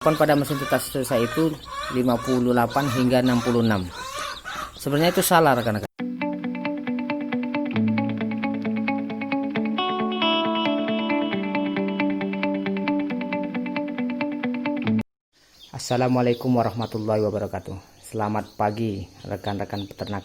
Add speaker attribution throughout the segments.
Speaker 1: Pada mesin tetas saya itu 58 hingga 66. Sebenarnya itu salah rekan-rekan. Assalamualaikum warahmatullahi wabarakatuh. Selamat pagi rekan-rekan peternak.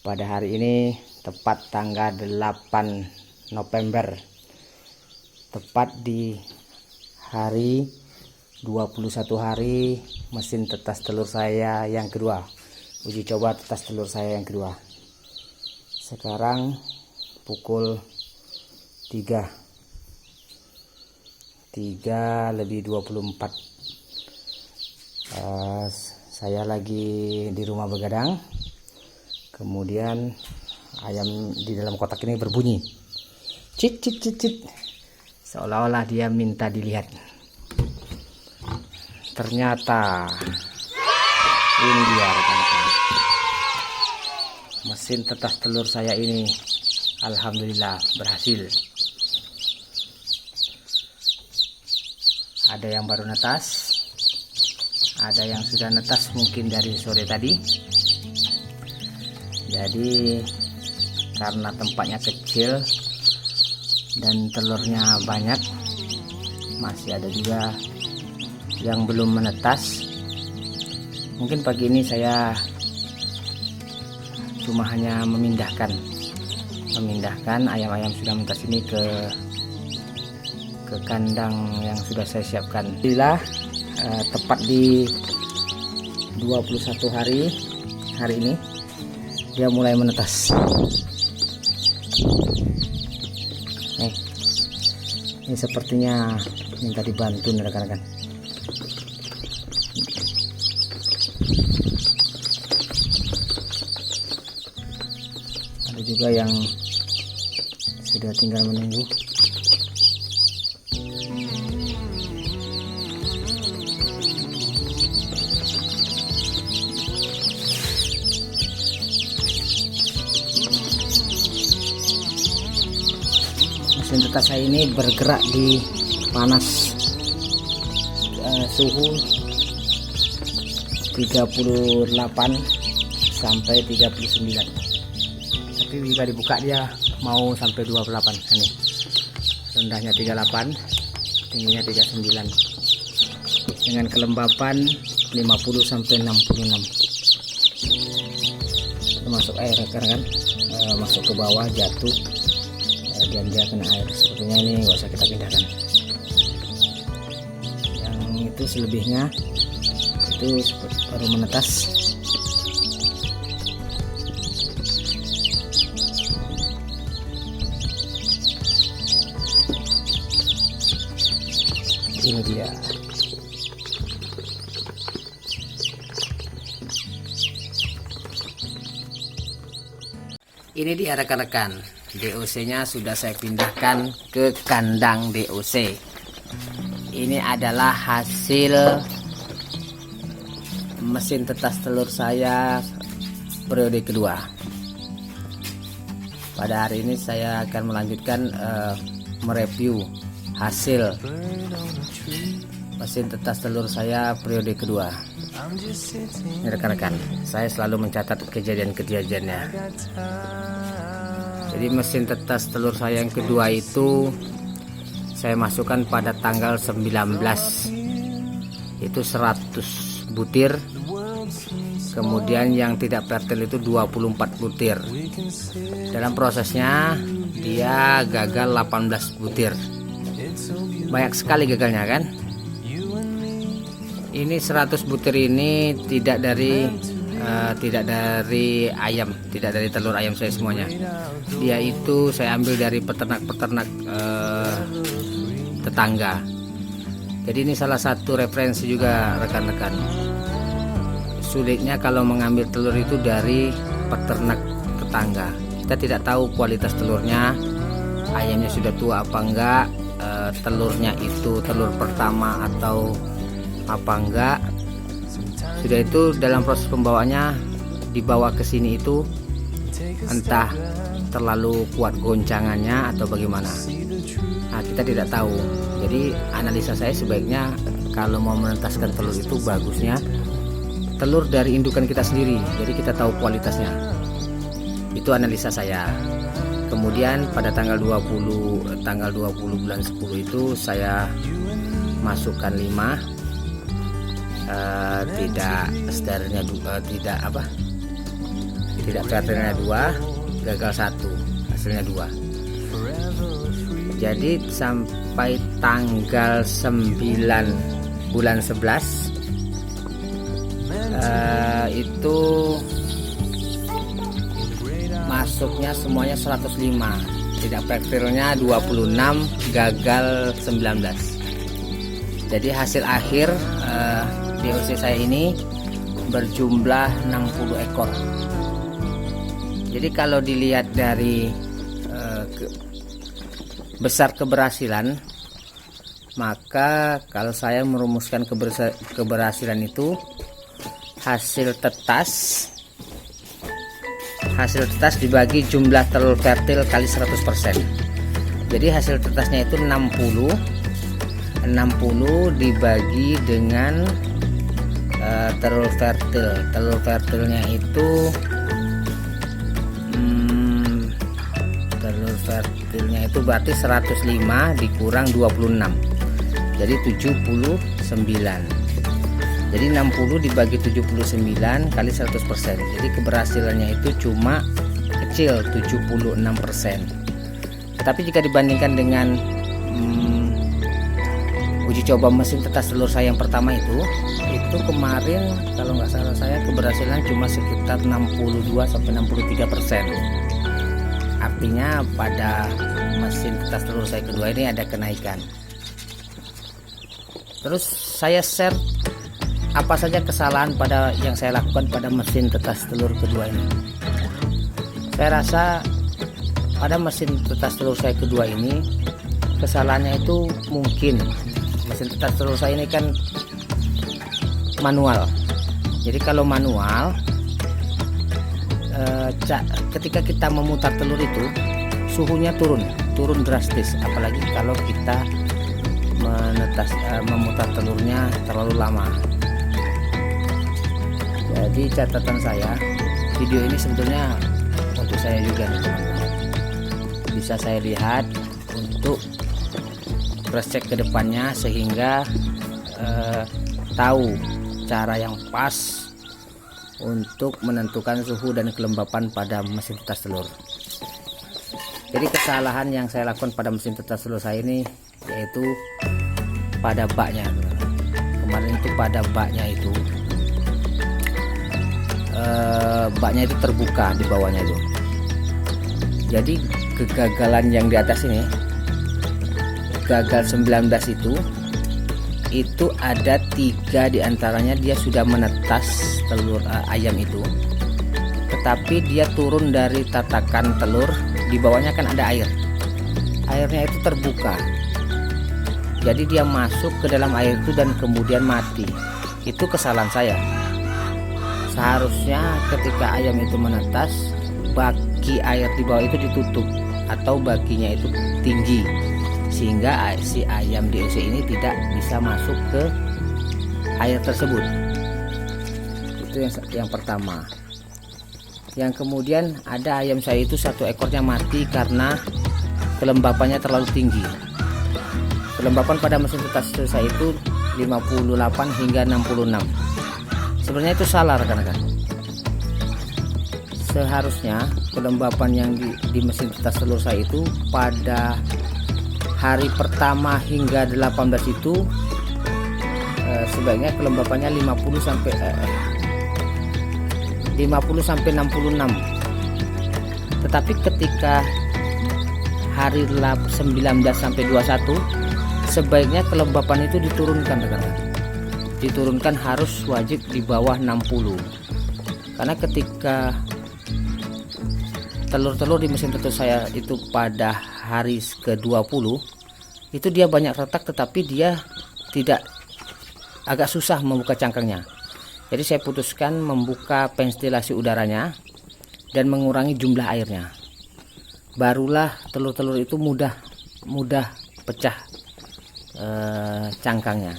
Speaker 1: Pada hari ini tepat tanggal 8 November, tepat di hari 21 hari mesin tetas telur saya yang kedua, uji coba tetas telur saya yang kedua. Sekarang pukul 3:24. Saya lagi di rumah begadang, kemudian ayam di dalam kotak ini berbunyi cit cit cit cit, seolah-olah dia minta dilihat. Ternyata ini dia rekan-rekan, mesin tetas telur saya ini alhamdulillah berhasil. Ada yang baru netas, ada yang sudah netas mungkin dari sore tadi. Jadi karena tempatnya kecil dan telurnya banyak, masih ada juga yang belum menetas. Mungkin pagi ini saya cuma hanya memindahkan ayam-ayam sudah menetas ini ke kandang yang sudah saya siapkan. Alhamdulillah tepat di 21 hari ini dia mulai menetas. Ini sepertinya minta dibantu nih rekan-rekan. Ada juga yang sudah tinggal menunggu. Mesin tetas saya ini bergerak di panas, suhu 38 sampai 39. Tapi jika dibuka dia mau sampai 28. Ini rendahnya 38, tingginya 39, dengan kelembapan 50 sampai 66. Masuk air kan, masuk ke bawah jatuh, dan dia kena air. Sepertinya ini nggak usah kita pindahkan. Yang itu selebihnya itu baru menetas. Ini dia. Ini dia rekan-rekan, DOC-nya sudah saya pindahkan ke kandang DOC. Ini adalah hasil mesin tetas telur saya periode kedua. Pada hari ini saya akan melanjutkan mereview hasil mesin tetas telur saya periode kedua. Ini rekan-rekan, saya selalu mencatat kejadian-kejadiannya. Jadi mesin tetas telur saya yang kedua itu saya masukkan pada tanggal 19, itu 100 butir. Kemudian yang tidak fertil itu 24 butir. Dalam prosesnya dia gagal 18 butir. Banyak sekali gagalnya kan. Ini 100 butir ini tidak dari ayam, tidak dari telur ayam saya semuanya. Dia itu saya ambil dari peternak-peternak tetangga. Jadi ini salah satu referensi juga rekan-rekan. Sulitnya kalau mengambil telur itu dari peternak tetangga. Kita tidak tahu kualitas telurnya, ayamnya sudah tua apa enggak, telurnya itu telur pertama atau apa enggak. Sudah itu dalam proses pembawaannya dibawa ke sini itu entah terlalu kuat goncangannya atau bagaimana. Nah, kita tidak tahu. Jadi analisa saya sebaiknya kalau mau menetaskan telur itu bagusnya telur dari indukan kita sendiri, jadi kita tahu kualitasnya. Itu analisa saya. Kemudian pada tanggal 20 bulan 10 itu saya masukkan 5, tidak sterilnya tidak fertilnya 2, gagal 1, hasilnya 2. Jadi sampai tanggal 9 bulan 11 itu masuknya semuanya 105, tidak fertilnya 26, gagal 19. Jadi hasil akhir DOC saya ini berjumlah 60 ekor. Jadi kalau dilihat dari besar keberhasilan, maka kalau saya merumuskan keberhasilan itu hasil tetas dibagi jumlah telur fertil kali 100%. Jadi hasil tetasnya itu 60 dibagi dengan telur fertilnya itu berarti 105 dikurang 26, jadi 79. Jadi 60 dibagi 79 kali 100%. Jadi keberhasilannya itu cuma kecil, 76%. Tetapi jika dibandingkan dengan uji coba mesin tetas telur saya yang pertama itu kemarin kalau nggak salah saya keberhasilan cuma sekitar 62-63%. Artinya pada mesin tetas telur saya kedua ini ada kenaikan. Terus saya share apa saja kesalahan yang saya lakukan pada mesin tetas telur kedua ini. Saya rasa pada mesin tetas telur saya kedua ini kesalahannya itu mungkin mesin tetas telur saya ini kan manual. Jadi kalau manual ketika kita memutar telur itu suhunya turun drastis, apalagi kalau kita memutar telurnya terlalu lama. Jadi catatan saya, video ini sebetulnya untuk saya juga nih, bisa saya lihat untuk cross check ke depannya sehingga tahu cara yang pas untuk menentukan suhu dan kelembapan pada mesin tetas telur. Jadi kesalahan yang saya lakukan pada mesin tetas telur saya ini yaitu pada baknya. Kemarin itu pada baknya itu terbuka di bawahnya itu. Jadi kegagalan yang di atas ini, gagal 19 itu ada 3 diantaranya dia sudah menetas telur ayam itu, tetapi dia turun dari tatakan telur, di bawahnya kan ada airnya itu terbuka, jadi dia masuk ke dalam air itu dan kemudian mati. Itu kesalahan saya. Seharusnya ketika ayam itu menetas, baki air di bawah itu ditutup atau bakinya itu tinggi sehingga si ayam DOC ini tidak bisa masuk ke air tersebut. Itu yang pertama. Yang kemudian ada ayam saya itu 1 ekornya mati karena kelembapannya terlalu tinggi. Kelembapan pada mesin tetas saya itu 58 hingga 66. Sebenarnya itu salah rekan-rekan. Seharusnya kelembapan yang di mesin tetas telur saya itu pada hari pertama hingga 18 itu sebaiknya kelembapannya 50 sampai 66. Tetapi ketika hari 19 sampai 21 sebaiknya kelembapan itu diturunkan rekan-rekan. Diturunkan harus wajib di bawah 60. Karena ketika telur-telur di mesin tetas saya itu pada hari ke-20 itu dia banyak retak, tetapi dia tidak, agak susah membuka cangkangnya. Jadi saya putuskan membuka ventilasi udaranya dan mengurangi jumlah airnya. Barulah telur-telur itu mudah pecah cangkangnya.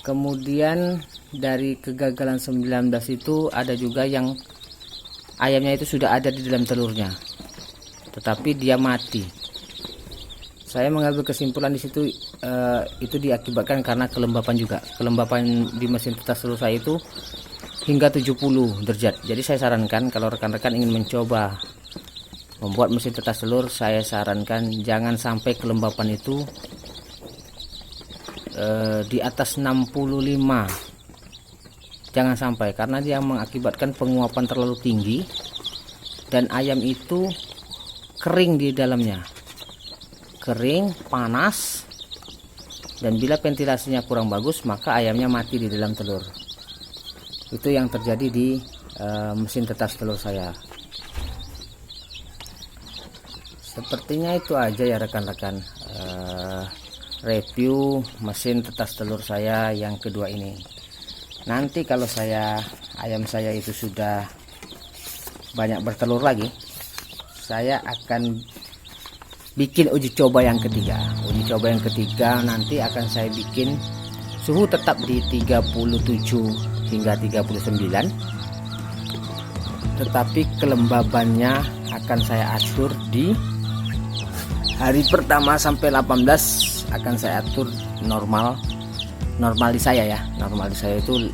Speaker 1: Kemudian dari kegagalan 19 itu ada juga yang ayamnya itu sudah ada di dalam telurnya, tetapi dia mati. Saya mengambil kesimpulan di situ itu diakibatkan karena kelembapan juga. Kelembapan di mesin tetas telur saya itu hingga 70 derajat. Jadi saya sarankan kalau rekan-rekan ingin mencoba membuat mesin tetas telur, saya sarankan jangan sampai kelembapan itu di atas 65. Jangan sampai, karena dia mengakibatkan penguapan terlalu tinggi dan ayam itu kering di dalamnya, kering, panas, dan bila ventilasinya kurang bagus maka ayamnya mati di dalam telur. Itu yang terjadi di mesin tetas telur saya. Sepertinya itu aja ya rekan-rekan, review mesin tetas telur saya yang kedua ini. Nanti kalau ayam saya itu sudah banyak bertelur lagi, saya akan bikin uji coba yang ketiga. Uji coba yang ketiga nanti akan saya bikin suhu tetap di 37 hingga 39, tetapi kelembabannya akan saya atur di hari pertama sampai 18 akan saya atur normal di saya ya. Normal di saya itu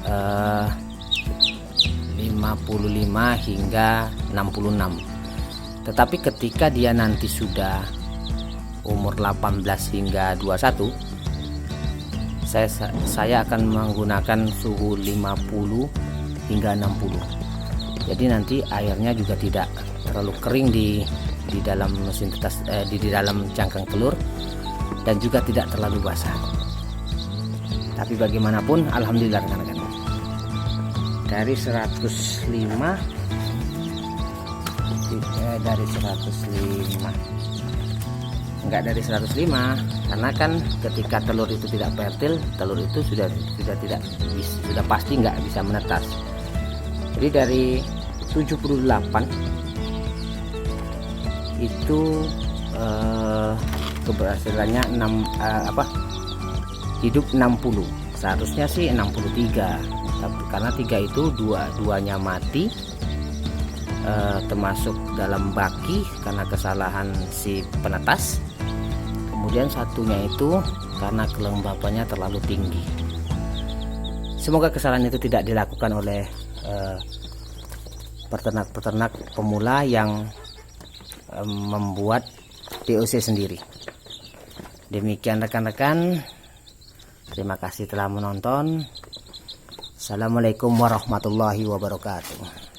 Speaker 1: 55 hingga 66. Tetapi ketika dia nanti sudah umur 18 hingga 21, saya akan menggunakan suhu 50 hingga 60. Jadi nanti airnya juga tidak terlalu kering di dalam mesin tetas, di dalam cangkang telur, dan juga tidak terlalu basah. Tapi bagaimanapun alhamdulillah rekan-rekan, dari 105 enggak dari 105, karena kan ketika telur itu tidak fertil, telur itu sudah pasti nggak bisa menetas. Jadi dari 78 itu keberhasilannya hidup 60. Seharusnya sih 63, tapi karena 3 itu duanya mati, termasuk dalam baki karena kesalahan si penetas. Kemudian satunya itu karena kelembapannya terlalu tinggi. Semoga kesalahan itu tidak dilakukan oleh peternak-peternak pemula yang membuat DOC sendiri. Demikian rekan-rekan, terima kasih telah menonton. Assalamualaikum warahmatullahi wabarakatuh.